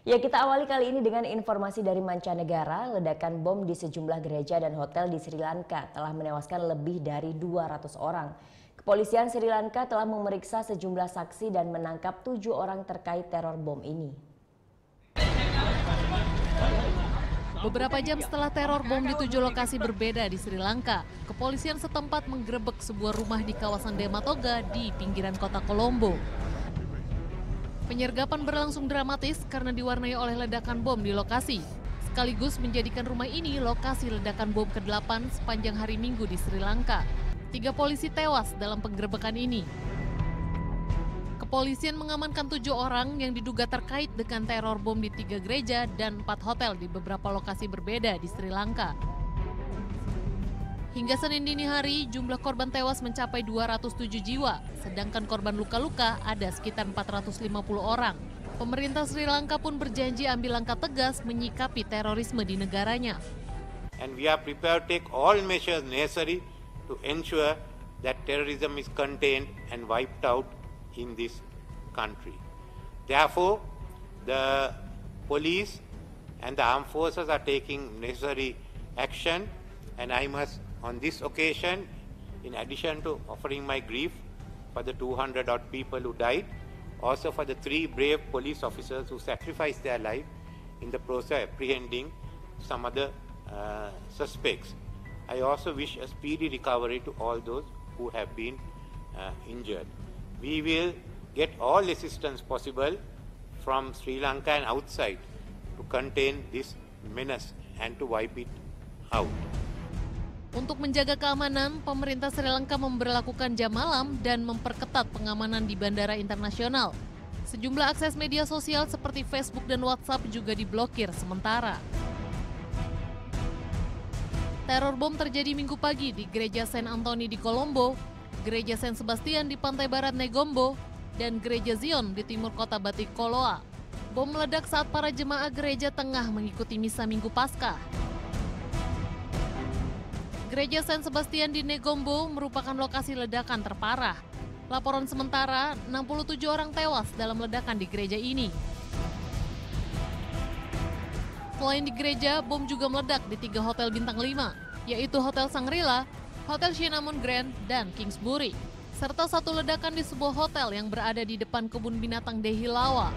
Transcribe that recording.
Ya, kita awali kali ini dengan informasi dari mancanegara. Ledakan bom di sejumlah gereja dan hotel di Sri Lanka telah menewaskan lebih dari 200 orang. Kepolisian Sri Lanka telah memeriksa sejumlah saksi dan menangkap 7 orang terkait teror bom ini. Beberapa jam setelah teror bom di 7 lokasi berbeda di Sri Lanka, kepolisian setempat menggerebek sebuah rumah di kawasan Dematoga di pinggiran kota Colombo. Penyergapan berlangsung dramatis karena diwarnai oleh ledakan bom di lokasi, sekaligus menjadikan rumah ini lokasi ledakan bom ke-8 sepanjang hari Minggu di Sri Lanka. 3 polisi tewas dalam penggerebekan ini. Kepolisian mengamankan 7 orang yang diduga terkait dengan teror bom di 3 gereja dan 4 hotel di beberapa lokasi berbeda di Sri Lanka. Hingga Senin dini hari, jumlah korban tewas mencapai 207 jiwa, sedangkan korban luka-luka ada sekitar 450 orang. Pemerintah Sri Lanka pun berjanji ambil langkah tegas menyikapi terorisme di negaranya. And we are prepared to take all measures necessary to ensure that terrorism is contained and wiped out in this country. Therefore, the police and the armed forces are taking necessary action, and I must, on this occasion, in addition to offering my grief for the 200-odd people who died, also for the 3 brave police officers who sacrificed their life in the process of apprehending some other suspects. I also wish a speedy recovery to all those who have been injured. We will get all assistance possible from Sri Lanka and outside to contain this menace and to wipe it out. Untuk menjaga keamanan, pemerintah Sri Lanka memberlakukan jam malam dan memperketat pengamanan di bandara internasional. Sejumlah akses media sosial seperti Facebook dan WhatsApp juga diblokir sementara. Teror bom terjadi Minggu pagi di Gereja Saint Anthony di Colombo, Gereja Saint Sebastian di pantai barat Negombo, dan Gereja Zion di timur kota Batticaloa. Bom meledak saat para jemaah gereja tengah mengikuti misa Minggu Paskah. Gereja Saint Sebastian di Negombo merupakan lokasi ledakan terparah. Laporan sementara, 67 orang tewas dalam ledakan di gereja ini. Selain di gereja, bom juga meledak di 3 hotel bintang 5, yaitu Hotel Shangri-La, Hotel Cinnamon Grand, dan Kingsbury, serta 1 ledakan di sebuah hotel yang berada di depan kebun binatang Dehilawa.